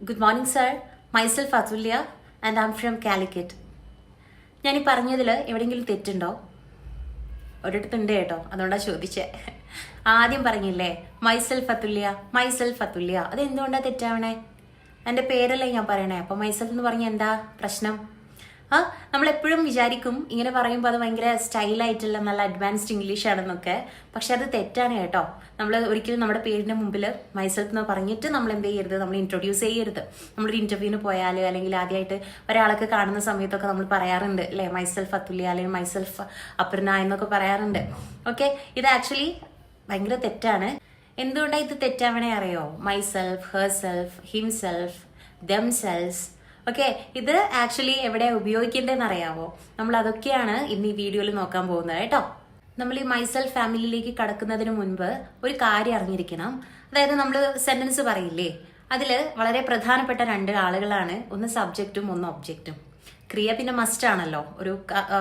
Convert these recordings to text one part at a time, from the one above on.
Good morning sir. Myself Athulya and I'm from Calicut. ഞാൻ ഈ പറഞ്ഞതിൽ എവിടെയെങ്കിലും തെറ്റുണ്ടോ? ഒരിടത്തുണ്ട് കേട്ടോ, അതുകൊണ്ടാണ് ചോദിച്ചേ. ആദ്യം പറഞ്ഞില്ലേ മൈസെൽഫ് അതുല്യ, അത് എന്തുകൊണ്ടാണ് തെറ്റാവണേ? എൻ്റെ പേരല്ലേ ഞാൻ പറയണേ, അപ്പോൾ മൈസെൽഫ് എന്ന് പറഞ്ഞാൽ എന്താ പ്രശ്നം? നമ്മളെപ്പോഴും വിചാരിക്കും ഇങ്ങനെ പറയുമ്പോൾ അത് ഭയങ്കര സ്റ്റൈലായിട്ടുള്ള നല്ല അഡ്വാൻസ്ഡ് ഇംഗ്ലീഷ് ആണെന്നൊക്കെ. പക്ഷെ അത് തെറ്റാണ് കേട്ടോ. നമ്മൾ ഒരിക്കലും നമ്മുടെ പേരിന്റെ മുമ്പിൽ മൈസെൽഫ് എന്ന് പറഞ്ഞിട്ട് നമ്മൾ എന്ത് ചെയ്യരുത്, നമ്മൾ ഇൻട്രൊഡ്യൂസ് ചെയ്യരുത്. നമ്മളൊരു ഇന്റർവ്യൂവിന് പോയാൽ അല്ലെങ്കിൽ ആദ്യമായിട്ട് ഒരാളൊക്കെ കാണുന്ന സമയത്തൊക്കെ നമ്മൾ പറയാറുണ്ട് അല്ലേ, മൈസെൽഫ് അതുല്യ അല്ലെങ്കിൽ മൈസെൽഫ് അപർണ എന്നൊക്കെ പറയാറുണ്ട്. ഓക്കെ, ഇത് ആക്ച്വലി ഭയങ്കര തെറ്റാണ്. എന്തുകൊണ്ടാണ് ഇത് തെറ്റാവണേ അറിയോ? Myself, herself, himself, themselves. Okay, ഇത് ആക്ച്വലി എവിടെ ഉപയോഗിക്കേണ്ടതെന്ന് അറിയാവോ? നമ്മൾ അതൊക്കെയാണ് ഇന്ന് ഈ വീഡിയോയിൽ നോക്കാൻ പോകുന്നത് കേട്ടോ. നമ്മൾ ഈ മൈസെൽഫ് ഫാമിലിയിലേക്ക് കടക്കുന്നതിന് മുൻപ് ഒരു കാര്യം അറിഞ്ഞിരിക്കണം. അതായത് നമ്മൾ സെന്റൻസ് പറയില്ലേ, അതിൽ വളരെ പ്രധാനപ്പെട്ട രണ്ട് ആളുകളാണ്, ഒന്ന് സബ്ജക്റ്റും ഒന്ന് ഒബ്ജക്റ്റും. ക്രിയ പിന്നെ മസ്റ്റ് ആണല്ലോ,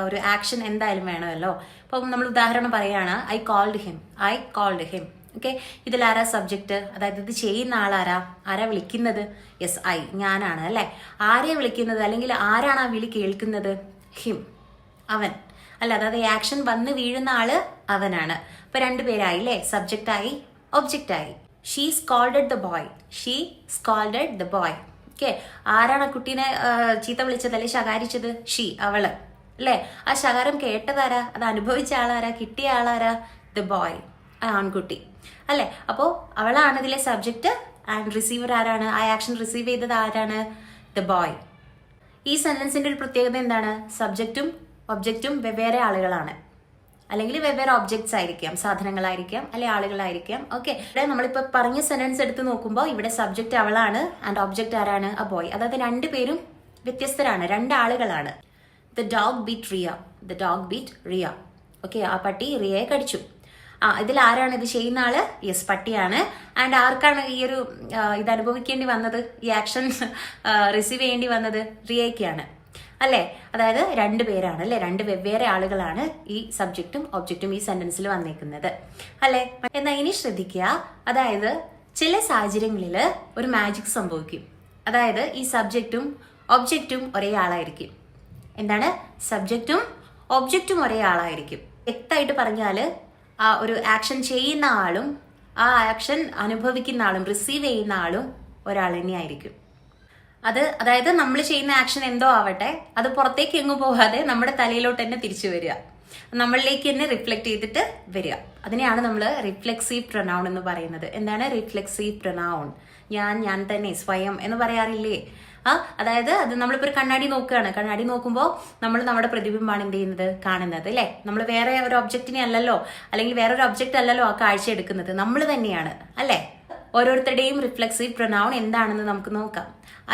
ഒരു ആക്ഷൻ എന്തായാലും വേണമല്ലോ. അപ്പം നമ്മൾ ഉദാഹരണം പറയാണ്, ഐ കോൾഡ് ഹിം. ഓക്കെ, ഇതിലാരാ സബ്ജക്റ്റ്? അതായത് ഇത് ചെയ്യുന്ന ആരാ വിളിക്കുന്നത്? യെസ്, ഐ, ഞാനാണ് അല്ലെ. ആരെയാ വിളിക്കുന്നത് അല്ലെങ്കിൽ ആരാണ് ആ വിളി കേൾക്കുന്നത്? ഹിം, അവൻ അല്ല. അതായത് ആക്ഷൻ വന്ന് വീഴുന്ന ആള് അവനാണ്. അപ്പൊ രണ്ടുപേരായി അല്ലേ, സബ്ജക്റ്റ് ആയി ഒബ്ജക്റ്റ് ആയി. She scolded the boy. Okay, ആരാണ് ആ കുട്ടീനെ ചീത്ത വിളിച്ചത് അല്ലെങ്കിൽ ശകാരിച്ചത്? ഷീ, അവള് അല്ലെ. ആ ശകാരം കേട്ടതാരാ? അത് അനുഭവിച്ച ആളാരാ? കിട്ടിയ ആളാരാ? ദ ബോയ്, ആൺകുട്ടി അല്ലെ. അപ്പോ അവളാണ് ഇതിലെ സബ്ജക്റ്റ് ആൻഡ് റിസീവർ ആരാണ്? ആ ആക്ഷൻ റിസീവ് ചെയ്തത് ആരാണ്? The boy. ഈ സെന്റൻസിന്റെ ഒരു പ്രത്യേകത എന്താണ്? സബ്ജക്റ്റും ഒബ്ജക്റ്റും വെവ്വേറെ ആളുകളാണ്, അല്ലെങ്കിൽ വെവ്വേറെ ഒബ്ജക്ട്സ് ആയിരിക്കാം, സാധനങ്ങളായിരിക്കാം അല്ലെ ആളുകളായിരിക്കാം. ഓക്കെ, ഇവിടെ നമ്മളിപ്പോ പറഞ്ഞ സെന്റൻസ് എടുത്ത് നോക്കുമ്പോൾ ഇവിടെ സബ്ജക്റ്റ് അവളാണ് ആൻഡ് ഒബ്ജക്റ്റ് ആരാണ്? ആ ബോയ്. അതായത് രണ്ടുപേരും വ്യത്യസ്തരാണ്, രണ്ടാളുകളാണ്. The dog beat Riya. Okay, ആ പട്ടി റിയയെ കടിച്ചു. ഇതിൽ ആരാണ് ഇത് ചെയ്യുന്ന ആള്? യെസ്, പട്ടിയാണ്. ആൻഡ് ആർക്കാണ് ഈ ഒരു ഇത് അനുഭവിക്കേണ്ടി വന്നത്, ഈ ആക്ഷൻ റിസീവ് ചെയ്യേണ്ടി വന്നത്? റിയയ്ക്കാണ് അല്ലെ. അതായത് രണ്ടുപേരാണ് അല്ലെ, രണ്ട് വെവ്വേറെ ആളുകളാണ് ഈ സബ്ജക്റ്റും ഒബ്ജക്റ്റും ഈ സെന്റൻസിൽ വന്നേക്കുന്നത് അല്ലെ. എന്നാൽ ഇനി ശ്രദ്ധിക്കുക, അതായത് ചില സാഹചര്യങ്ങളിൽ ഒരു മാജിക് സംഭവിക്കും. അതായത് ഈ സബ്ജക്റ്റും ഒബ്ജക്റ്റും ഒരേ ആളായിരിക്കും. എന്താണ്? സബ്ജക്റ്റും ഒബ്ജക്റ്റും ഒരേ ആളായിരിക്കും. വ്യക്തമായിട്ട് പറഞ്ഞാല് ആ ഒരു ആക്ഷൻ ചെയ്യുന്ന ആളും ആ ആക്ഷൻ അനുഭവിക്കുന്ന ആളും റിസീവ് ചെയ്യുന്ന ആളും ഒരാൾ തന്നെയായിരിക്കും. അതായത് നമ്മൾ ചെയ്യുന്ന ആക്ഷൻ എന്തോ ആവട്ടെ, അത് പുറത്തേക്ക് എങ്ങും പോകാതെ നമ്മുടെ തലയിലോട്ട് തന്നെ തിരിച്ചു വരിക, നമ്മളിലേക്ക് തന്നെ റിഫ്ലക്ട് ചെയ്തിട്ട് വരിക. അതിനെയാണ് നമ്മൾ റിഫ്ലെക്സീവ് പ്രൊനൗൺ എന്ന് പറയുന്നത്. എന്താണ് റിഫ്ലെക്സീവ് പ്രൊനൗൺ? ഞാൻ തന്നെ, സ്വയം എന്ന് പറയാറില്ലേ? അതായത് അത് നമ്മളിപ്പോ ഒരു കണ്ണാടി നോക്കുകയാണ്, കണ്ണാടി നോക്കുമ്പോൾ നമ്മൾ നമ്മുടെ പ്രതിബിംബമാണ് എന്ത് ചെയ്യുന്നത്, കാണുന്നത് അല്ലെ. നമ്മൾ വേറെ ഒരു ഒബ്ജക്റ്റിനെ അല്ലല്ലോ, അല്ലെങ്കിൽ വേറെ ഒരു ഒബ്ജക്റ്റ് അല്ലല്ലോ ആ കാഴ്ച എടുക്കുന്നത്, നമ്മൾ തന്നെയാണ് അല്ലെ. ഓരോരുത്തരുടെയും റിഫ്ലെക്സീവ് പ്രൊനൗൺ എന്താണെന്ന് നമുക്ക് നോക്കാം.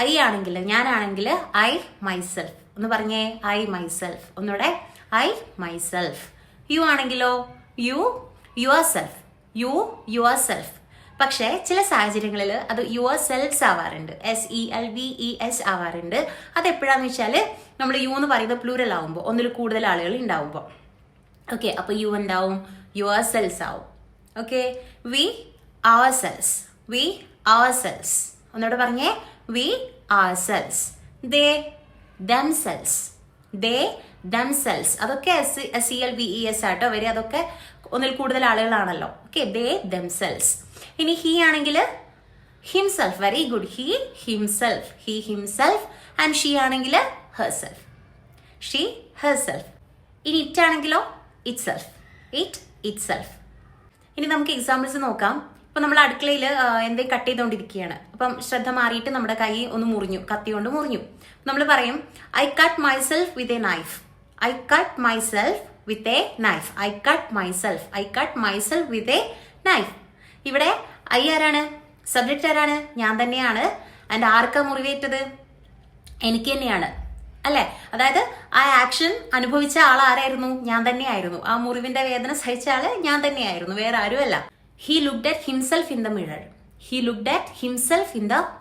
ഐ ആണെങ്കിൽ, ഞാനാണെങ്കിൽ ഐ മൈസെൽഫ് എന്ന് പറഞ്ഞേ, ഐ മൈസെൽഫ്. ഒന്നുകൂടെ, ഐ മൈസെൽഫ്. യു ആണെങ്കിലോ, യുവർ സെൽഫ്. പക്ഷേ ചില സാഹചര്യങ്ങളിൽ അത് യുവർ സെൽസ് ആവാറുണ്ട്, SELVES ആവാറുണ്ട്. അതെപ്പോഴാന്ന് വെച്ചാൽ നമ്മൾ യു എന്ന് പറയുന്നത് പ്ലൂരൽ ആവുമ്പോൾ, ഒന്നിൽ കൂടുതൽ ആളുകൾ ഉണ്ടാവുമ്പോൾ. ഓക്കെ, അപ്പൊ യു ഉണ്ടാവും, യുവർ സെൽസ് ആവും. Okay, V our selves. ഒന്നുകൂടെ പറഞ്ഞേ, V our selves. They themselves. അതൊക്കെ SELVES ആട്ടോ വരെ, അതൊക്കെ ഒന്നിൽ കൂടുതൽ ആളുകളാണല്ലോ. ഓക്കെ, ദേ ദംസെൽസ്. ഇനി ഹി ആണെങ്കിൽ himself. Very good, he himself. And she ആണെങ്കിൽ ഹെർസെൽഫ്. ഇനി ഇറ്റ് ആണെങ്കിലോ ഇറ്റ്സെൽഫ്. ഇനി നമുക്ക് എക്സാമ്പിൾസ് നോക്കാം. ഇപ്പൊ നമ്മൾ അടുക്കളയിൽ എന്തെങ്കിലും കട്ട് ചെയ്തുകൊണ്ടിരിക്കുകയാണ്. അപ്പം ശ്രദ്ധ മാറിയിട്ട് നമ്മുടെ കൈ ഒന്ന് മുറിഞ്ഞു, കത്തി കൊണ്ട് മുറിഞ്ഞു. നമ്മൾ പറയും, I cut myself with a knife. ഇവിടെ ഐ ആരാണ്? സബ്ജക്റ്റ് ആരാണ്? ഞാൻ തന്നെയാണ്. ആൻഡ് ആർക്കാ മുറിവേറ്റത്? എനിക്ക് തന്നെയാണ് അല്ലെ. അതായത് ആ ആക്ഷൻ അനുഭവിച്ച ആൾ ആരായിരുന്നു? ഞാൻ തന്നെയായിരുന്നു. ആ മുറിവിന്റെ വേദന സഹിച്ച ആള് ഞാൻ തന്നെയായിരുന്നു, വേറെ ആരുമല്ല. He looked at himself in the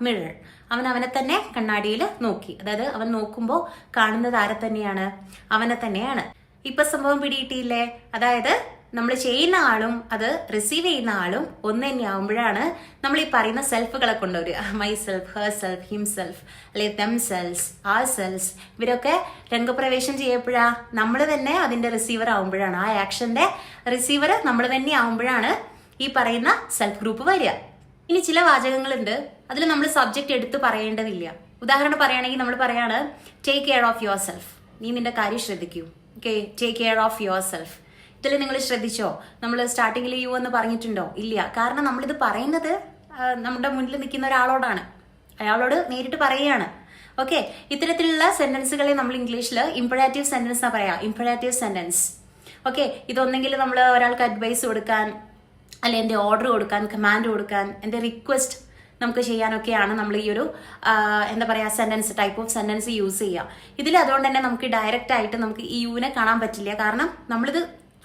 mirror. അവൻ അവനെ തന്നെ കണ്ണാടിയിൽ നോക്കി. അതായത് അവൻ നോക്കുമ്പോൾ കാണുന്നത് ആരെ തന്നെയാണ്? അവനെ തന്നെയാണ്. ഇപ്പൊ സംഭവം പിടികിട്ടിയില്ലേ? അതായത് നമ്മൾ ചെയ്യുന്ന ആളും അത് റിസീവ് ചെയ്യുന്ന ആളും ഒന്ന് തന്നെ ആവുമ്പോഴാണ് നമ്മൾ ഈ പറയുന്ന സെൽഫുകളെ കൊണ്ടുവരിക. My self, her self, himself, അല്ലെങ്കിൽ ദം സെൽസ്, ആ സെൽസ്, ഇവരൊക്കെ രംഗപ്രവേശം ചെയ്യപ്പോഴാ നമ്മൾ തന്നെ അതിന്റെ റിസീവർ ആവുമ്പോഴാണ്, ആ ആക്ഷന്റെ റിസീവർ നമ്മൾ തന്നെ ആവുമ്പോഴാണ് ഈ പറയുന്ന സെൽഫ് ഗ്രൂപ്പ് വരിക. ഇനി ചില വാചകങ്ങളുണ്ട്, അതിൽ നമ്മൾ സബ്ജക്റ്റ് എടുത്ത് പറയേണ്ടതില്ല. ഉദാഹരണം പറയുകയാണെങ്കിൽ നമ്മൾ പറയാണ് take care of your self, നീ നിന്റെ കാര്യം ശ്രദ്ധിക്കൂ. Okay, take care of your self. ഇതിൽ നിങ്ങൾ ശ്രദ്ധിച്ചോ, നമ്മൾ സ്റ്റാർട്ടിങ്ങിൽ യു എന്ന് പറഞ്ഞിട്ടുണ്ടോ? ഇല്ല. കാരണം നമ്മളിത് പറയുന്നത് നമ്മുടെ മുന്നിൽ നിൽക്കുന്ന ഒരാളോടാണ്, അയാളോട് നേരിട്ട് പറയുകയാണ്. ഓക്കെ, ഇത്തരത്തിലുള്ള സെന്റൻസുകളെ നമ്മൾ ഇംഗ്ലീഷിൽ ഇംപെറാറ്റീവ് സെന്റൻസ് എന്നാ പറയാ. ഇംപെറാറ്റീവ് സെന്റൻസ്. ഓക്കെ, ഇതൊന്നെങ്കിൽ നമ്മൾ ഒരാൾക്ക് അഡ്വൈസ് കൊടുക്കാൻ, അല്ലെ എൻ്റെ ഓർഡർ കൊടുക്കാൻ, കമാൻഡ് കൊടുക്കാൻ, എൻ്റെ റിക്വസ്റ്റ് നമുക്ക് ചെയ്യാനൊക്കെയാണ് നമ്മൾ ഈ ഒരു എന്താ പറയുക sentence, type of sentence use ചെയ്യുക. ഇതിൽ അതുകൊണ്ട് തന്നെ നമുക്ക് ഡയറക്റ്റ് ആയിട്ട് നമുക്ക് ഈ യുവിനെ കാണാൻ പറ്റില്ല. കാരണം നമ്മളിത്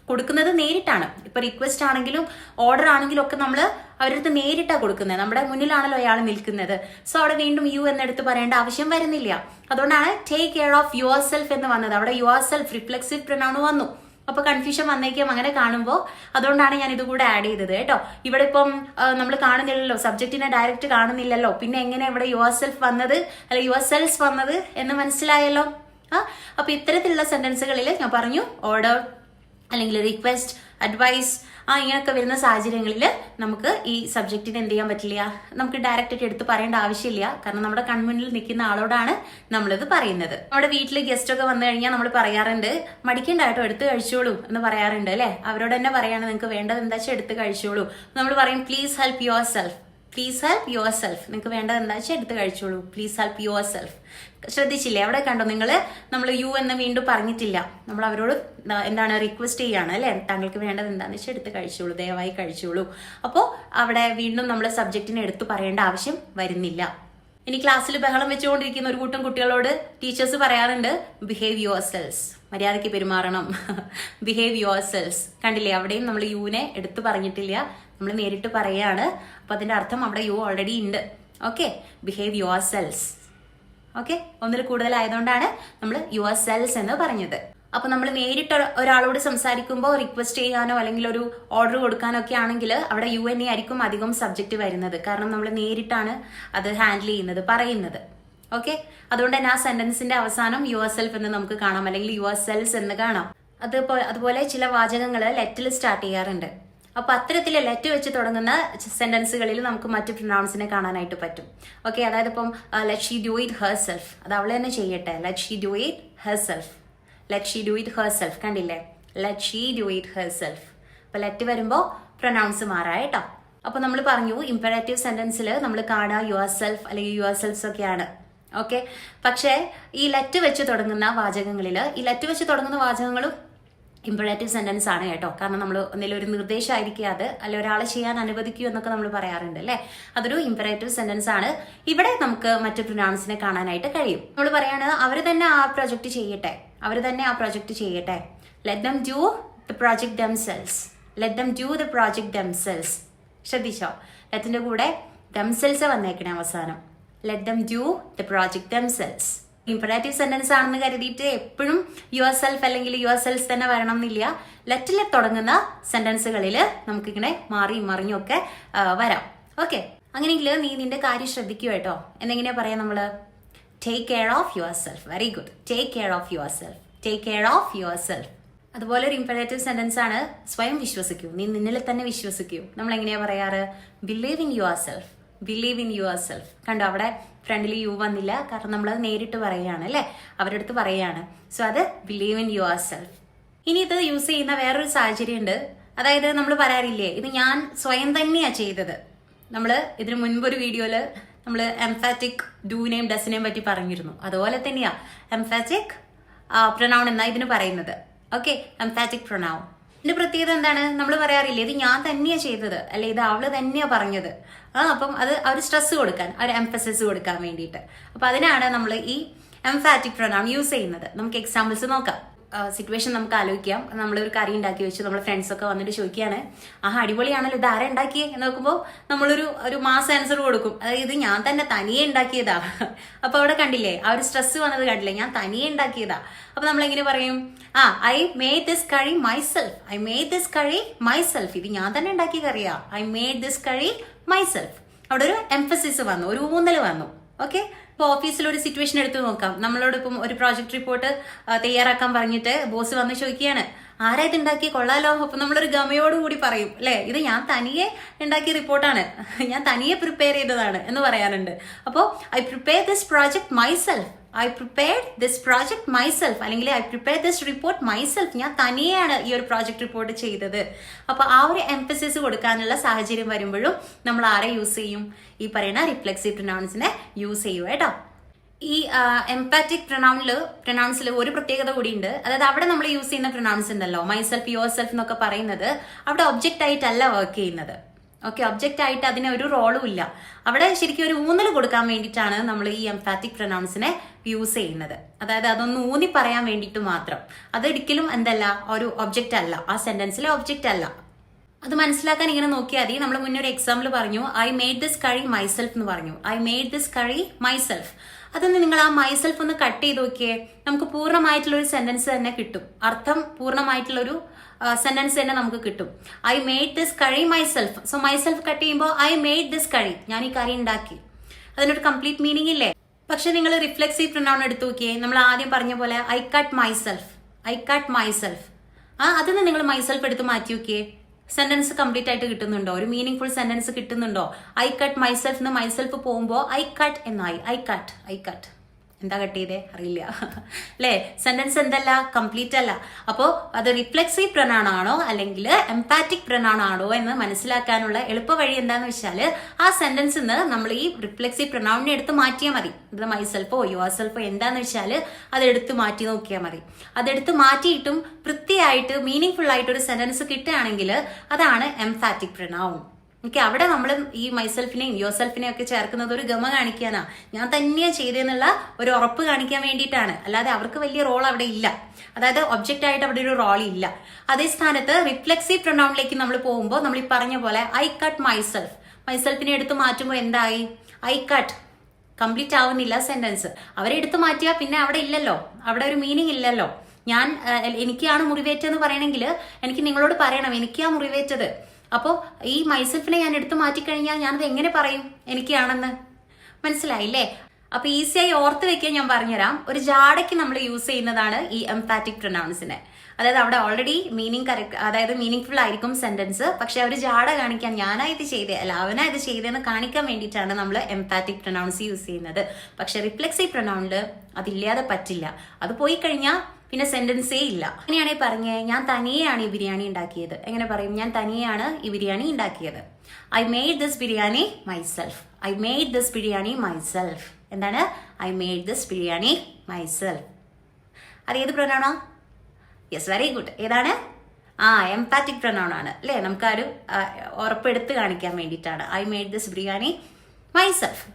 കൊടുക്കുന്നത് നേരിട്ടാണ്. ഇപ്പൊ റിക്വസ്റ്റ് ആണെങ്കിലും ഓർഡർ ആണെങ്കിലും ഒക്കെ നമ്മൾ അവരടുത്ത് നേരിട്ടാണ് കൊടുക്കുന്നത്. നമ്മുടെ മുന്നിലാണല്ലോ അയാൾ നിൽക്കുന്നത്. സോ അവിടെ വീണ്ടും യു എന്നെടുത്ത് പറയേണ്ട ആവശ്യം വരുന്നില്ല. അതുകൊണ്ടാണ് take care of your self എന്ന് വന്നത്. അവിടെ യുവർ സെൽഫ് റിഫ്ലെക്സീവ് പ്രൊനൗൺ വന്നു. അപ്പൊ കൺഫ്യൂഷൻ വന്നേക്കും അങ്ങനെ കാണുമ്പോൾ. അതുകൊണ്ടാണ് ഞാൻ ഇതുകൂടെ ആഡ് ചെയ്തത് കേട്ടോ. ഇവിടെ ഇപ്പം നമ്മൾ കാണുന്നില്ലല്ലോ, സബ്ജക്റ്റിനെ ഡയറക്റ്റ് കാണുന്നില്ലല്ലോ, പിന്നെ എങ്ങനെ ഇവിടെ യുവർ സെൽഫ് വന്നത് അല്ലെ യുവർ സെൽസ് വന്നത് എന്ന് മനസ്സിലായല്ലോ. അപ്പൊ ഇത്തരത്തിലുള്ള സെന്റൻസുകളിൽ ഞാൻ പറഞ്ഞു ഓർഡർ അല്ലെങ്കിൽ റിക്വസ്റ്റ്, അഡ്വൈസ്, ഇങ്ങനെയൊക്കെ വരുന്ന സാഹചര്യങ്ങളിൽ നമുക്ക് ഈ സബ്ജക്റ്റിന് എന്ത് ചെയ്യാൻ പറ്റില്ല, നമുക്ക് ഡയറക്റ്റ് ആയിട്ട് എടുത്ത് പറയേണ്ട ആവശ്യമില്ല. കാരണം നമ്മുടെ കൺമുന്നിൽ നിൽക്കുന്ന ആളോടാണ് നമ്മളിത് പറയുന്നത്. നമ്മുടെ വീട്ടിൽ ഗസ്റ്റ് ഒക്കെ വന്നു കഴിഞ്ഞാൽ നമ്മൾ പറയാറുണ്ട് മടിക്കണ്ടായിട്ടോ എടുത്ത് കഴിച്ചോളൂ എന്ന് പറയാറുണ്ട് അല്ലെ. അവരോട് തന്നെ പറയാണ് നിങ്ങൾക്ക് വേണ്ടത് എന്താ വെച്ചാൽ എടുത്ത് കഴിച്ചോളൂ. നമ്മൾ പറയും please help your self, please help your self, നിങ്ങൾക്ക് വേണ്ടത് എന്താ വെച്ചാൽ എടുത്ത് കഴിച്ചോളൂ, പ്ലീസ് ഹെൽപ്പ് യുവർ സെൽഫ്. ശ്രദ്ധിച്ചില്ലേ അവിടെ കണ്ടോ നിങ്ങൾ, നമ്മൾ യു എന്ന് വീണ്ടും പറഞ്ഞിട്ടില്ല. നമ്മൾ അവരോട് എന്താണ് റിക്വസ്റ്റ് ചെയ്യാണ് അല്ലെ, താങ്കൾക്ക് വേണ്ടത് എന്താണെന്ന് വെച്ചാൽ എടുത്ത് കഴിച്ചോളൂ, ദയവായി കഴിച്ചോളൂ. അപ്പോൾ അവിടെ വീണ്ടും നമ്മൾ സബ്ജക്റ്റിനെ എടുത്ത് പറയേണ്ട ആവശ്യം വരുന്നില്ല. ഇനി ക്ലാസ്സിൽ ബഹളം വെച്ചുകൊണ്ടിരിക്കുന്ന ഒരു കൂട്ടം കുട്ടികളോട് ടീച്ചേഴ്സ് പറയാറുണ്ട് ബിഹേവ് യുവർ സെൽസ്, മര്യാദയ്ക്ക് പെരുമാറണം, ബിഹേവ് യുവർ സെൽസ്. കണ്ടില്ലേ അവിടെയും നമ്മൾ യുവിനെ എടുത്ത് പറഞ്ഞിട്ടില്ല, നമ്മൾ നേരിട്ട് പറയാണ്. അപ്പൊ അതിന്റെ അർത്ഥം അവിടെ യു ഓൾറെഡി ഉണ്ട്. Okay, behave your cells. Okay, ഒന്നിൽ കൂടുതലായതുകൊണ്ടാണ് നമ്മൾ യുവർ സെൽസ് എന്ന് പറഞ്ഞത്. അപ്പൊ നമ്മൾ നേരിട്ട് ഒരാളോട് സംസാരിക്കുമ്പോൾ റിക്വസ്റ്റ് ചെയ്യാനോ അല്ലെങ്കിൽ ഒരു ഓർഡർ കൊടുക്കാനോ ഒക്കെ ആണെങ്കിൽ അവിടെ യു എൻ എ ആയിരിക്കും അധികം സബ്ജക്റ്റ് വരുന്നത്. കാരണം നമ്മൾ നേരിട്ടാണ് അത് ഹാൻഡിൽ ചെയ്യുന്നത്, പറയുന്നത്. ഓക്കെ, അതുകൊണ്ട് തന്നെ ആ സെന്റൻസിന്റെ അവസാനം യുവർ സെൽഫ് എന്ന് നമുക്ക് കാണാം, അല്ലെങ്കിൽ യുവർ സെൽസ് എന്ന് കാണാം. അതുപോലെ ചില വാചകങ്ങൾ ലെറ്റിൽ സ്റ്റാർട്ട് ചെയ്യാറുണ്ട്. അപ്പൊ അത്തരത്തിൽ ലെറ്റ് വെച്ച് തുടങ്ങുന്ന സെന്റൻസുകളിൽ നമുക്ക് മറ്റു പ്രൊനൗൺസിനെ കാണാനായിട്ട് പറ്റും. ഓക്കെ, അതായത് ഇപ്പം let she do it herself, അത് അവളെ തന്നെ ചെയ്യട്ടെ. Let she do it herself, let she do it herself. കണ്ടില്ലേ, let she do it herself. അപ്പൊ ലെറ്റ് വരുമ്പോൾ പ്രൊനൗൺസ് മാറാട്ടോ. അപ്പൊ നമ്മൾ പറഞ്ഞു ഇംപെറാറ്റീവ് സെന്റൻസിൽ നമ്മൾ കാണുക യുവർ സെൽഫ് അല്ലെങ്കിൽ യുവർ സെൽഫ്സ് ഒക്കെയാണ്. ഓക്കെ, പക്ഷേ ഈ ലെറ്റ് വെച്ച് തുടങ്ങുന്ന വാചകങ്ങളിൽ, ഈ ലെറ്റ് വെച്ച് തുടങ്ങുന്ന വാചകങ്ങളും ഇംപെറാറ്റീവ് സെന്റൻസ് ആണ് കേട്ടോ. കാരണം നമ്മൾ എന്തെങ്കിലും ഒരു നിർദ്ദേശമായിരിക്കും അത്, അല്ലെ ഒരാളെ ചെയ്യാൻ അനുവദിക്കൂ എന്നൊക്കെ നമ്മൾ പറയാറുണ്ട് അല്ലെ, അതൊരു ഇംപെറാറ്റീവ് സെന്റൻസ് ആണ്. ഇവിടെ നമുക്ക് മറ്റു പ്രൊനൗൺസിനെ കാണാനായിട്ട് കഴിയും. നമ്മൾ പറയാണ് അവർ തന്നെ ആ പ്രൊജക്ട് ചെയ്യട്ടെ, അവർ തന്നെ ആ പ്രൊജക്ട് ചെയ്യട്ടെ. Let them do the project themselves, let them do the project themselves. ശ്രദ്ധിച്ചോ, ലെറ്റിന്റെ കൂടെ ദംസെൽസ് വന്നേക്കണേ അവസാനം. Let them do the project themselves. Imperative sentence ആണെന്ന് കരുതിയിട്ട് എപ്പോഴും യുവർ സെൽഫ് അല്ലെങ്കിൽ യുവർ സെൽസ് തന്നെ വരണം എന്നില്ല. ലെറ്റിൽ തുടങ്ങുന്ന സെന്റൻസുകളിൽ നമുക്കിങ്ങനെ മാറിയും മറിഞ്ഞും ഒക്കെ വരാം. ഓക്കെ, അങ്ങനെയെങ്കിൽ നീ നിന്റെ കാര്യം ശ്രദ്ധിക്കുക കേട്ടോ. എന്നെങ്ങനെയാ പറയാ നമ്മള്, take care of your self. Very good, take care of your self, take care of your self. അതുപോലെ ഒരു ഇംപെറാറ്റീവ് സെന്റൻസ് ആണ് സ്വയം വിശ്വസിക്കൂ, നീ നിന്നിൽ തന്നെ വിശ്വസിക്കൂ. നമ്മൾ എങ്ങനെയാ പറയാറ്, believe in your self, believe in your self. കണ്ടോ അവിടെ ഫ്രണ്ടിൽ യു വന്നില്ല, കാരണം നമ്മളത് നേരിട്ട് പറയുകയാണ് അല്ലെ, അവരുടെ അടുത്ത് പറയുകയാണ്. സോ അത് ബിലീവ് ഇൻ യുവർ സെൽഫ്. ഇനി ഇത് യൂസ് ചെയ്യുന്ന വേറൊരു സാഹചര്യം ഉണ്ട്. അതായത് നമ്മൾ പറയാറില്ലേ ഇത് ഞാൻ സ്വയം തന്നെയാ ചെയ്തത്. നമ്മൾ ഇതിനു മുൻപൊരു വീഡിയോയില് നമ്മൾ എംഫാറ്റിക് ഡൂനെയും ഡസിനെയും പറ്റി പറഞ്ഞിരുന്നു. അതുപോലെ തന്നെയാ എംഫാറ്റിക് പ്രൊനൗൺ എന്നാ ഇതിന് പറയുന്നത്. Okay, emphatic pronoun. ഇതിന്റെ പ്രത്യേകത എന്താണ്, നമ്മൾ പറയാറില്ലേ ഇത് ഞാൻ തന്നെയാ ചെയ്തത്, അല്ലെ ഇത് അവള് തന്നെയാ പറഞ്ഞത്. അപ്പം അത് ഒരു സ്ട്രെസ് കൊടുക്കാൻ, ഒരു എംഫസിസ് കൊടുക്കാൻ വേണ്ടിയിട്ട്. അപ്പൊ അതിനാണ് നമ്മൾ ഈ എംഫാറ്റിക് പ്രൊനൗൺ യൂസ് ചെയ്യുന്നത്. നമുക്ക് എക്സാമ്പിൾസ് നോക്കാം. സിറ്റുവേഷൻ നമുക്ക് ആലോചിക്കാം. നമ്മളൊരു കറി ഉണ്ടാക്കി വെച്ചു, നമ്മുടെ ഫ്രണ്ട്സൊക്കെ വന്നിട്ട് ചോദിക്കുകയാണ്, അടിപൊളിയാണല്ലോ, ഇത് ആരാ ഉണ്ടാക്കിയേ എന്ന് നോക്കുമ്പോൾ നമ്മളൊരു മാസ് ആൻസർ കൊടുക്കും, അതായത് ഞാൻ തന്നെ തനിയെ ഉണ്ടാക്കിയതാ. അപ്പൊ അവിടെ കണ്ടില്ലേ ആ ഒരു സ്ട്രെസ് വന്നത് കണ്ടില്ലേ, ഞാൻ തനിയെ ഉണ്ടാക്കിയതാ. അപ്പൊ നമ്മൾ എങ്ങനെ പറയും, I made this curry myself, I made this curry myself, ഇത് ഞാൻ തന്നെ ഉണ്ടാക്കിയ കറിയാ, I made this curry myself. അവിടെ ഒരു എംഫസിസ് വന്നു, ഒരു ഊന്നൽ വന്നു. ഓക്കെ, ഇപ്പൊ ഓഫീസിൽ ഒരു സിറ്റുവേഷൻ എടുത്ത് നോക്കാം. നമ്മളോട് ഇപ്പം ഒരു പ്രോജക്ട് റിപ്പോർട്ട് തയ്യാറാക്കാൻ പറഞ്ഞിട്ട് ബോസ് വന്ന് ചോദിക്കുകയാണ്, ആരാ ഇത് ഉണ്ടാക്കി, കൊള്ളാലോ. അപ്പൊ നമ്മളൊരു ഗമയോടുകൂടി പറയും അല്ലെ, ഇത് ഞാൻ തനിയെ ഉണ്ടാക്കിയ റിപ്പോർട്ടാണ്, ഞാൻ തനിയെ പ്രിപ്പയർ ചെയ്തതാണ് എന്ന് പറയാറുണ്ട്. അപ്പോൾ I prepare this project myself, I prepared this project myself, അല്ലെങ്കിൽ I prepare this report myself, ഞാൻ തനിയെയാണ് ഈ ഒരു പ്രോജക്ട് റിപ്പോർട്ട് ചെയ്തത്. അപ്പൊ ആ ഒരു എംഫസിസ് കൊടുക്കാനുള്ള സാഹചര്യം വരുമ്പോഴും നമ്മൾ ആരെ യൂസ് ചെയ്യും, ഈ പറയുന്ന റിഫ്ലെക്സീവ് പ്രൊനൗൺസിനെ യൂസ് ചെയ്യും കേട്ടോ. ഈ എംപാറ്റിക് പ്രൊനൗൺസിൽ ഒരു പ്രത്യേകത കൂടിയുണ്ട്. അതായത് അവിടെ നമ്മൾ യൂസ് ചെയ്യുന്ന പ്രൊനൗൺസ് ഉണ്ടല്ലോ, മൈസെൽഫ്, യുവർ സെൽഫ് എന്നൊക്കെ പറയുന്നത്, അവിടെ ഒബ്ജക്റ്റ് ആയിട്ടല്ല വർക്ക് ചെയ്യുന്നത്. ഓക്കെ, ഒബ്ജക്റ്റ് ആയിട്ട് അതിന് ഒരു റോളും ഇല്ല. അവിടെ ശരിക്കും ഒരു ഊന്നൽ കൊടുക്കാൻ വേണ്ടിയിട്ടാണ് നമ്മൾ ഈ എംഫാറ്റിക് പ്രൊനൗൺസിനെ യൂസ് ചെയ്യുന്നത്. അതായത് അതൊന്ന് ഊന്നി പറയാൻ വേണ്ടിയിട്ട് മാത്രം. അതൊരിക്കലും എന്തല്ല, ഒരു ഒബ്ജക്റ്റ് അല്ല, ആ സെന്റൻസിലെ ഒബ്ജക്റ്റ് അല്ല. അത് മനസ്സിലാക്കാൻ ഇങ്ങനെ നോക്കിയാൽ മതി. നമ്മൾ മുന്നേ ഒരു എക്സാമ്പിൾ പറഞ്ഞു, I made this curry myself എന്ന് പറഞ്ഞു, I made this curry myself. അതൊന്ന് നിങ്ങൾ ആ മൈസെൽഫ് ഒന്ന് കട്ട് ചെയ്ത് നോക്കിയേ, നമുക്ക് പൂർണ്ണമായിട്ടുള്ള ഒരു സെന്റൻസ് തന്നെ കിട്ടും, അർത്ഥം പൂർണ്ണമായിട്ടുള്ളൊരു സെന്റൻസ് തന്നെ നമുക്ക് കിട്ടും. I made this curry myself. So myself cut ചെയ്യുമ്പോൾ ഐ മേഡ് ദിസ് കറി, ഞാൻ ഈ കറി ഉണ്ടാക്കി, അതിനൊരു കംപ്ലീറ്റ് മീനിങ് ഇല്ലേ. പക്ഷെ നിങ്ങൾ റിഫ്ലെക്സീവ് പ്രൊനൗൺ എടുത്തു നോക്കിയേ, നമ്മൾ ആദ്യം പറഞ്ഞ പോലെ I cut myself, I cut myself. അതിന് നിങ്ങൾ മൈസെൽഫ് എടുത്ത് മാറ്റി നോക്കിയേ, സെന്റൻസ് കംപ്ലീറ്റ് ആയിട്ട് കിട്ടുന്നുണ്ടോ, ഒരു മീനിങ് ഫുൾ സെന്റൻസ് കിട്ടുന്നുണ്ടോ? ഐ കട്ട് മൈസെൽഫ് എന്ന് മൈസെൽഫ് പോകുമ്പോൾ ഐ കട്ട് എന്നായി, ഐ കട്ട്, ഐ കട്ട്. എന്താ കട്ട് ചെയ്തേ അറിയില്ല അല്ലേ, സെന്റൻസ് എന്തല്ല, കംപ്ലീറ്റ് അല്ല. അപ്പോൾ അത് റിഫ്ലെക്സീവ് പ്രൊനൗൺ ആണോ അല്ലെങ്കിൽ എംപാറ്റിക് പ്രൊനൗൺ ആണോ എന്ന് മനസ്സിലാക്കാനുള്ള എളുപ്പ വഴി എന്താന്ന് വെച്ചാൽ, ആ സെന്റൻസിൽ നിന്ന് നമ്മൾ ഈ റിഫ്ലെക്സീവ് പ്രൊനൗണിനെ എടുത്ത് മാറ്റിയാൽ മതി. ഇത് മൈസെൽഫോ യുവർ സെൽഫോ എന്താന്ന് വെച്ചാൽ അതെടുത്ത് മാറ്റി നോക്കിയാൽ മതി. അതെടുത്ത് മാറ്റിയിട്ടും വൃത്തിയായിട്ട് മീനിങ് ഫുൾ ആയിട്ട് ഒരു സെന്റൻസ് കിട്ടുകയാണെങ്കിൽ അതാണ് എംഫാറ്റിക് പ്രൊനൗൺ. ഓക്കെ, അവിടെ നമ്മൾ ഈ മൈസെൽഫിനെയും യുവർ സെൽഫിനെയും ഒക്കെ ചേർക്കുന്നത് ഒരു ഗമ കാണിക്കാനാ, ഞാൻ തന്നെയാണ് ചെയ്തതെന്നുള്ള ഒരു ഉറപ്പ് കാണിക്കാൻ വേണ്ടിയിട്ടാണ്. അല്ലാതെ അവർക്ക് വലിയ റോൾ അവിടെ ഇല്ല, അതായത് ഒബ്ജക്റ്റ് ആയിട്ട് അവിടെ ഒരു റോൾ ഇല്ല. അതേ സ്ഥാനത്ത് റിഫ്ലെക്സീവ് പ്രൊനൗണിലേക്ക് നമ്മൾ പോകുമ്പോൾ നമ്മൾ ഈ പറഞ്ഞ പോലെ ഐ കട്ട് മൈസെൽഫ്, മൈസെൽഫിനെ എടുത്ത് മാറ്റുമ്പോൾ എന്തായി, ഐ കട്ട്. കംപ്ലീറ്റ് ആവുന്നില്ല സെന്റൻസ്. അവരെ എടുത്ത് മാറ്റിയാൽ പിന്നെ അവിടെ ഇല്ലല്ലോ, അവിടെ ഒരു മീനിങ് ഇല്ലല്ലോ. എനിക്കാണ് മുറിവേറ്റെന്ന് പറയണമെങ്കിൽ എനിക്ക് നിങ്ങളോട് പറയണം എനിക്കാ മുറിവേറ്റത്. അപ്പോൾ ഈ മൈസെൽഫിനെ ഞാൻ എടുത്തു മാറ്റിക്കഴിഞ്ഞാൽ ഞാനത് എങ്ങനെ പറയും എനിക്കാണെന്ന്? മനസ്സിലായില്ലേ? അപ്പൊ ഈസിയായി ഓർത്ത് വെക്കാൻ ഞാൻ പറഞ്ഞുതരാം. ഒരു ജാടയ്ക്ക് നമ്മൾ യൂസ് ചെയ്യുന്നതാണ് ഈ എംഫാറ്റിക് പ്രൊനൗൺസിനെ. അതായത് അവിടെ ഓൾറെഡി മീനിങ് കറക്റ്റ്, അതായത് മീനിങ് ഫുൾ ആയിരിക്കും സെന്റൻസ്, പക്ഷെ ഒരു ജാട കാണിക്കാൻ, ഞാനാ ഇത് ചെയ്തേ അല്ല അവനാ ഇത് ചെയ്തതെന്ന് കാണിക്കാൻ വേണ്ടിയിട്ടാണ് നമ്മൾ എംഫാറ്റിക് പ്രൊനൗൺസ് യൂസ് ചെയ്യുന്നത്. പക്ഷെ റിഫ്ലെക്സീവ് പ്രൊനൗണില് അതില്ലാതെ പറ്റില്ല. അത് പോയി കഴിഞ്ഞാൽ പിന്നെ സെന്റൻസേ ഇല്ല. അങ്ങനെയാണെങ്കിൽ പറഞ്ഞേ, ഞാൻ തനിയെയാണ് ഈ ബിരിയാണി ഉണ്ടാക്കിയത്. എങ്ങനെ പറയും, ഞാൻ തനിയെയാണ് ഈ ബിരിയാണി ഉണ്ടാക്കിയത്. I made this biryani myself, I made this biryani myself. എന്താണ്, I made this biryani myself. അത് ഏത് പ്രൊനൗണോ? Yes, very good. ഏതാണ്? എംപാറ്റിക് പ്രൊനൗൺ ആണ് അല്ലേ. നമുക്കൊരു ഉറപ്പെടുത്ത് കാണിക്കാൻ വേണ്ടിയിട്ടാണ് I made this biryani myself.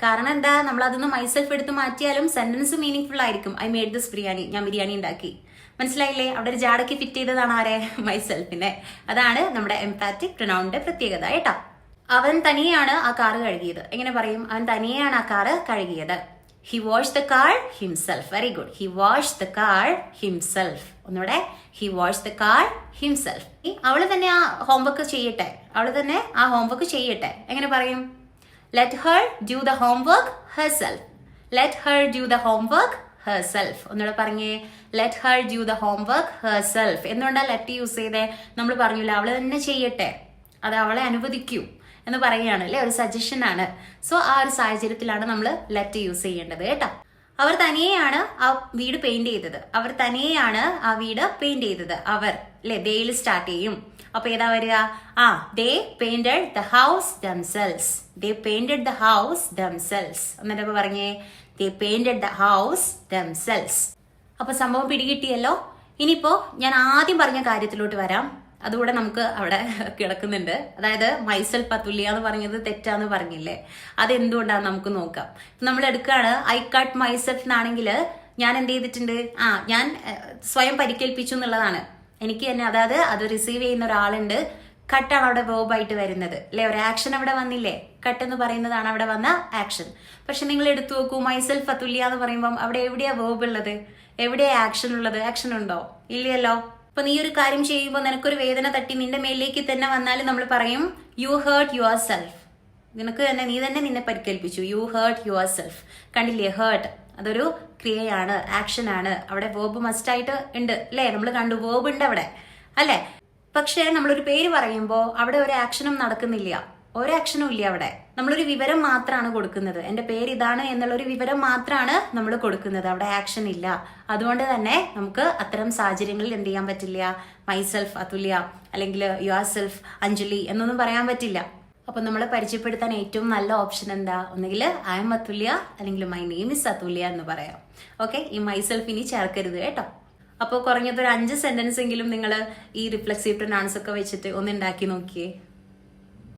കാരണം എന്താ, നമ്മൾ അതൊന്ന് മൈസെൽഫ് എടുത്ത് മാറ്റിയാലും സെന്റൻസ് മീനിങ് ഫുൾ ആയിരിക്കും. ഐ മെയ്ഡ് ദിസ് ബിരിയാണി, ഞാൻ ബിരിയാണി ഉണ്ടാക്കി. മനസ്സിലായില്ലേ? അവിടെ ഒരു ജാടയ്ക്ക് ഫിറ്റ് ചെയ്തതാണ് ആരെ, മൈസെൽഫിനെ. അതാണ് നമ്മുടെ എംപാറ്റിക് പ്രൊനൗണിന്റെ പ്രത്യേകത കേട്ടോ. അവൻ തനിയെയാണ് ആ കാറ് കഴുകിയത്. എങ്ങനെ പറയും, അവൻ തനിയെയാണ് ആ കാറ് കഴുകിയത്. He wash the car himself. Very good. He wash the car himself. ഒന്നുകൂടെ, he wash the car himself. അവള് തന്നെ ആ ഹോംവർക്ക് ചെയ്യട്ടെ, അവള് തന്നെ ആ ഹോംവർക്ക് ചെയ്യട്ടെ. എങ്ങനെ പറയും, let her do the homework herself, let her do the homework herself. ഒന്നുകൂടെ പറഞ്ഞേ, let her do the homework herself. എന്തുകൊണ്ടാ ലെറ്റ് യൂസ് ചെയ്തേ? നമ്മൾ പറഞ്ഞില്ല അവള് തന്നെ ചെയ്യട്ടെ, അത് അവളെ അനുവദിക്കൂ എന്ന് പറയുകയാണ് അല്ലേ, ഒരു സജഷൻ ആണ്. സോ ആ ഒരു സാഹചര്യത്തിലാണ് നമ്മൾ ലെറ്റ് യൂസ് ചെയ്യേണ്ടത് കേട്ടോ. അവർ തനിയെയാണ് ആ വീട് പെയിന്റ് ചെയ്തത്, അവർ തനിയെയാണ് ആ വീട് പെയിന്റ് ചെയ്തത്. അവർ അല്ലെ, ദേയിൽ സ്റ്റാർട്ട് ചെയ്യും. അപ്പൊ ഏതാ വരിക? they painted the house themselves, they painted the house themselves. എന്നിട്ട് പറഞ്ഞേ, they painted the house themselves. അപ്പൊ സംഭവം പിടികിട്ടിയല്ലോ. ഇനിയിപ്പോ ഞാൻ ആദ്യം പറഞ്ഞ കാര്യത്തിലോട്ട് വരാം. അതുകൂടെ നമുക്ക് അവിടെ കിടക്കുന്നുണ്ട്. അതായത് മൈസെൽഫ് അതുല്യ എന്ന് പറഞ്ഞത് തെറ്റാന്ന് പറഞ്ഞില്ലേ, അതെന്തുകൊണ്ടാണ് നമുക്ക് നോക്കാം. നമ്മൾ എടുക്കുകയാണ് ഐ കട്ട് മൈസെൽഫ് എന്നാണെങ്കിൽ ഞാൻ എന്ത് ചെയ്തിട്ടുണ്ട്, ഞാൻ സ്വയം പരിക്കേൽപ്പിച്ചു എന്നുള്ളതാണ്. എനിക്ക് തന്നെ, അതായത് അത് റിസീവ് ചെയ്യുന്ന ഒരാളുണ്ട്, കട്ടാണ് അവിടെ വേർബായിട്ട് വരുന്നത് അല്ലെ, ഒരു ആക്ഷൻ അവിടെ വന്നില്ലേ, കട്ട് എന്ന് പറയുന്നതാണ് അവിടെ വന്ന ആക്ഷൻ. പക്ഷെ നിങ്ങൾ എടുത്തു നോക്കൂ, മൈസെൽഫ് അതുല്യ എന്ന് പറയുമ്പം അവിടെ എവിടെയാ വേർബ് ഉള്ളത്, എവിടെയാ ആക്ഷൻ ഉള്ളത്? ആക്ഷൻ ഉണ്ടോ? ഇല്ലല്ലോ. അപ്പൊ നീ ഒരു കാര്യം ചെയ്യുമ്പോൾ നിനക്കൊരു വേദന തട്ടി നിന്റെ മേലേക്ക് തന്നെ വന്നാൽ നമ്മൾ പറയും യു ഹേർട്ട് യുവർ സെൽഫ്. നിനക്ക് തന്നെ, നീ തന്നെ നിന്നെ പരിക്കേൽപ്പിച്ചു, യു ഹേർട്ട് യുവർ സെൽഫ്. കണ്ടില്ലേ, ഹേർട്ട് അതൊരു ക്രിയയാണ്, ആക്ഷൻ ആണ്. അവിടെ വേർബ് മസ്റ്റ് ആയിട്ട് ഉണ്ട് അല്ലേ, നമ്മൾ കണ്ടു വേർബ് ഉണ്ട് അവിടെ അല്ലെ. പക്ഷേ നമ്മളൊരു പേര് പറയുമ്പോൾ അവിടെ ഒരു ആക്ഷനും നടക്കുന്നില്ല, ഒരു ആക്ഷനും ഇല്ല അവിടെ. നമ്മളൊരു വിവരം മാത്രമാണ് കൊടുക്കുന്നത്, എൻ്റെ പേര് ഇതാണ് എന്നുള്ളൊരു വിവരം മാത്രമാണ് നമ്മൾ കൊടുക്കുന്നത്, അവിടെ ആക്ഷൻ ഇല്ല. അതുകൊണ്ട് തന്നെ നമുക്ക് അത്തരം സാഹചര്യങ്ങളിൽ എന്ത് ചെയ്യാൻ പറ്റില്ല, മൈസെൽഫ് അതുല്യ അല്ലെങ്കിൽ യുവർ സെൽഫ് അഞ്ജലി എന്നൊന്നും പറയാൻ പറ്റില്ല. അപ്പൊ നമ്മളെ പരിചയപ്പെടുത്താൻ ഏറ്റവും നല്ല ഓപ്ഷൻ എന്താ, ഒന്നുകിൽ ഐ എം അതുല്യ അല്ലെങ്കിൽ മൈ നെയിം ഇസ് അതുല്യ എന്ന് പറയാം. ഓക്കെ, ഈ മൈസെൽഫ് ഇനി ചേർക്കരുത് കേട്ടോ. അപ്പോൾ കുറഞ്ഞത് ഒരു 5 സെന്റൻസ് എങ്കിലും നിങ്ങൾ ഈ റിഫ്ലെക്സീവ് പ്രൊനൗൺസ് ഒക്കെ വെച്ചിട്ട് ഒന്ന് ഉണ്ടാക്കി നോക്കിയേ.